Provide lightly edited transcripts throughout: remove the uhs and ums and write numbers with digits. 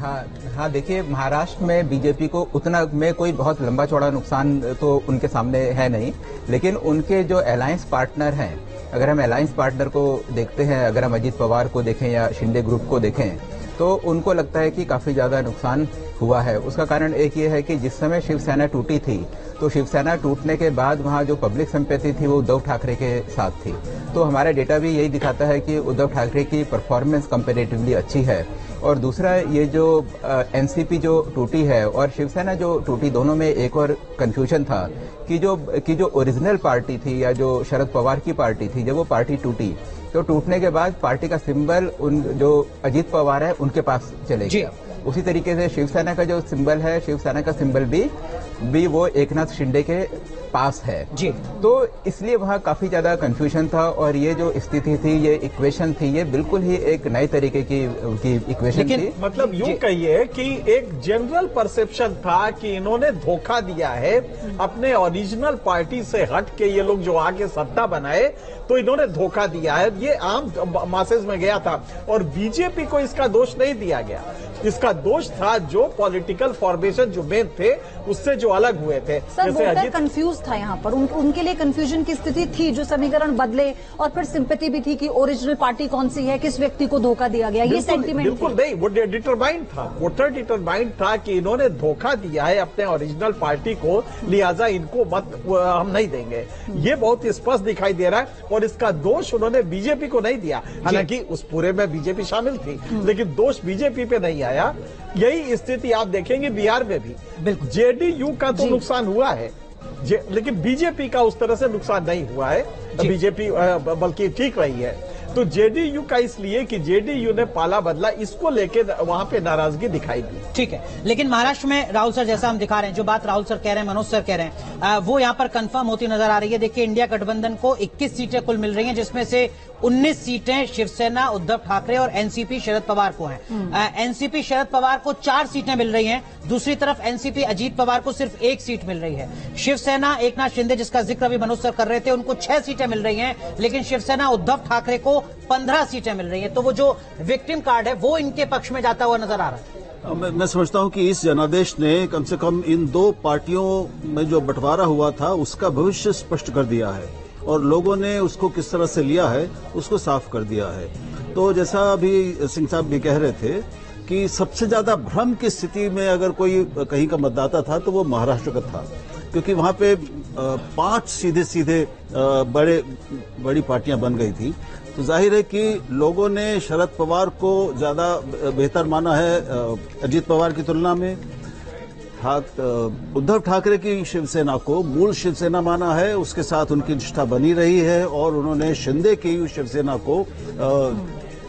हाँ हाँ, देखिए महाराष्ट्र में बीजेपी को उतना में कोई बहुत लंबा चौड़ा नुकसान तो उनके सामने है नहीं, लेकिन उनके जो अलायंस पार्टनर हैं, अगर हम अलायंस पार्टनर को देखते हैं, अगर हम अजीत पवार को देखें या शिंदे ग्रुप को देखें, तो उनको लगता है कि काफी ज्यादा नुकसान हुआ है। उसका कारण एक ये है कि जिस समय शिवसेना टूटी थी, तो शिवसेना टूटने के बाद वहां जो पब्लिक सिंपैथी थी वो उद्धव ठाकरे के साथ थी। तो हमारा डेटा भी यही दिखाता है कि उद्धव ठाकरे की परफॉर्मेंस कंपैरेटिवली अच्छी है। और दूसरा, ये जो एनसीपी जो टूटी है और शिवसेना जो टूटी, दोनों में एक और कंफ्यूजन था कि जो ओरिजिनल पार्टी थी या जो शरद पवार की पार्टी थी, जब वो पार्टी टूटी तो टूटने के बाद पार्टी का सिंबल उन जो अजीत पवार है उनके पास चले गया। उसी तरीके से शिवसेना का जो सिंबल है, शिवसेना का सिंबल भी वो एकनाथ शिंदे के पास है जी। तो इसलिए वहाँ काफी ज्यादा कंफ्यूजन था और ये जो स्थिति थी, ये इक्वेशन थी, ये बिल्कुल ही एक नए तरीके की इक्वेशन थी। मतलब यूं कहिए कि एक जनरल परसेप्शन था कि इन्होंने धोखा दिया है, अपने ओरिजिनल पार्टी से हट के ये लोग जो आके सत्ता बनाए तो इन्होंने धोखा दिया है, ये आम मासेज में गया था। और बीजेपी को इसका दोष नहीं दिया गया, इसका दोष था जो पॉलिटिकल फॉर्मेशन जो मेन थे उससे जो अलग हुए थे। सर वोटर कंफ्यूज था यहाँ पर, उनके लिए कंफ्यूजन की स्थिति थी, जो समीकरण बदले और फिर सिंपैथी भी थी कि ओरिजिनल पार्टी कौन सी है, किस व्यक्ति को धोखा दिया गया, ये सेंटीमेंट बिल्कुल नहीं, वो डिटरमाइंड था, वोटर डिटरमाइंड था कि इन्होंने धोखा दिया है अपने ओरिजिनल पार्टी को, लिहाजा इनको मत हम नहीं देंगे। ये बहुत स्पष्ट दिखाई दे रहा है और इसका दोष उन्होंने बीजेपी को नहीं दिया। हालांकि उस पूरे में बीजेपी शामिल थी, लेकिन दोष बीजेपी पे नहीं आया। यही स्थिति आप देखेंगे बिहार में भी। बिल्कुल जेडीयू का तो नुकसान हुआ है, लेकिन बीजेपी का उस तरह से नुकसान नहीं हुआ है। बीजेपी बल्कि ठीक रही है। तो जेडीयू का इसलिए कि जेडीयू ने पाला बदला, इसको लेके वहां पे नाराजगी दिखाई दी। ठीक है, लेकिन महाराष्ट्र में राहुल सर, जैसा हम दिखा रहे हैं, जो बात राहुल सर कह रहे हैं, मनोज सर कह रहे हैं, वो यहाँ पर कंफर्म होती नजर आ रही है। देखिए, इंडिया गठबंधन को 21 सीटें कुल मिल रही हैं, जिसमें से 19 सीटें शिवसेना उद्धव ठाकरे और एनसीपी शरद पवार को हैं। एनसीपी शरद पवार को 4 सीटें मिल रही हैं, दूसरी तरफ एनसीपी अजीत पवार को सिर्फ 1 सीट मिल रही है। शिवसेना एकनाथ शिंदे, जिसका जिक्र अभी मनोज सर कर रहे थे, उनको 6 सीटें मिल रही हैं, लेकिन शिवसेना उद्धव ठाकरे को 15 सीटें मिल रही हैं। तो वो जो विक्टिम कार्ड है वो इनके पक्ष में जाता हुआ नजर आ रहा है। मैं समझता हूं कि इस जनादेश ने कम से कम इन 2 पार्टियों में जो बंटवारा हुआ था उसका भविष्य स्पष्ट कर दिया है और लोगों ने उसको किस तरह से लिया है उसको साफ कर दिया है। तो जैसा अभी सिंह साहब भी कह रहे थे कि सबसे ज्यादा भ्रम की स्थिति में अगर कोई कहीं का मतदाता था तो वो महाराष्ट्र का था, क्योंकि वहां पे 5 सीधे बड़ी पार्टियां बन गई थी। तो जाहिर है कि लोगों ने शरद पवार को ज्यादा बेहतर माना है अजीत पवार की तुलना में। उद्धव ठाकरे की शिवसेना को मूल शिवसेना माना है, उसके साथ उनकी निष्ठा बनी रही है और उन्होंने शिंदे की शिवसेना को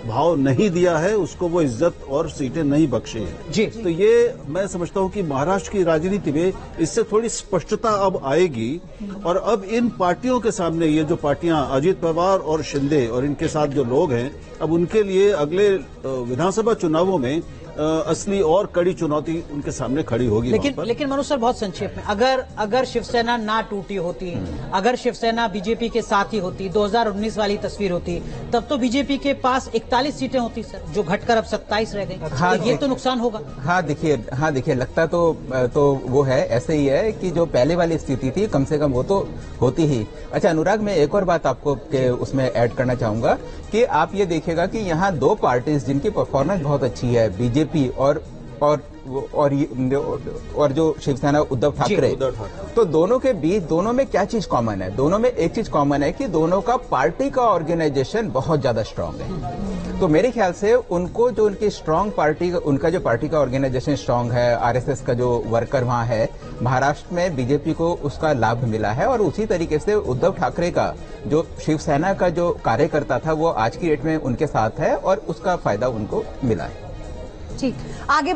भाव नहीं दिया है, उसको वो इज्जत और सीटें नहीं बख्शी है जी। तो ये मैं समझता हूं कि महाराष्ट्र की राजनीति में इससे थोड़ी स्पष्टता अब आएगी और अब इन पार्टियों के सामने, ये जो पार्टियां अजीत पवार और शिंदे और इनके साथ जो लोग हैं, अब उनके लिए अगले विधानसभा चुनावों में असली और कड़ी चुनौती उनके सामने खड़ी होगी। लेकिन मनोज सर, बहुत संक्षेप में, अगर शिवसेना ना टूटी होती, अगर शिवसेना बीजेपी के साथ ही होती, 2019 वाली तस्वीर होती, तब तो बीजेपी के पास 41 सीटें होती सर, जो घटकर अब 27 रह गई। हाँ, तो ये तो नुकसान होगा। हाँ देखिए लगता तो वो है, ऐसे ही है कि जो पहले वाली स्थिति थी कम से कम वो तो होती ही। अच्छा अनुराग, मैं एक और बात आपको उसमें ऐड करना चाहूंगा कि आप ये देखिएगा कि यहाँ 2 पार्टीज जिनकी परफॉर्मेंस बहुत अच्छी है, बीजेपी और जो शिवसेना उद्धव ठाकरे, तो दोनों के बीच, दोनों में क्या चीज कॉमन है? दोनों में एक चीज कॉमन है कि दोनों का पार्टी का ऑर्गेनाइजेशन बहुत ज्यादा स्ट्रांग है। तो मेरे ख्याल से उनको जो उनकी स्ट्रांग पार्टी, उनका जो पार्टी का ऑर्गेनाइजेशन स्ट्रांग है, आरएसएस का जो वर्कर वहां है, महाराष्ट्र में बीजेपी को उसका लाभ मिला है। और उसी तरीके से उद्धव ठाकरे का जो शिवसेना का जो कार्यकर्ता था वो आज की डेट में उनके साथ है और उसका फायदा उनको मिला है। ठीक, आगे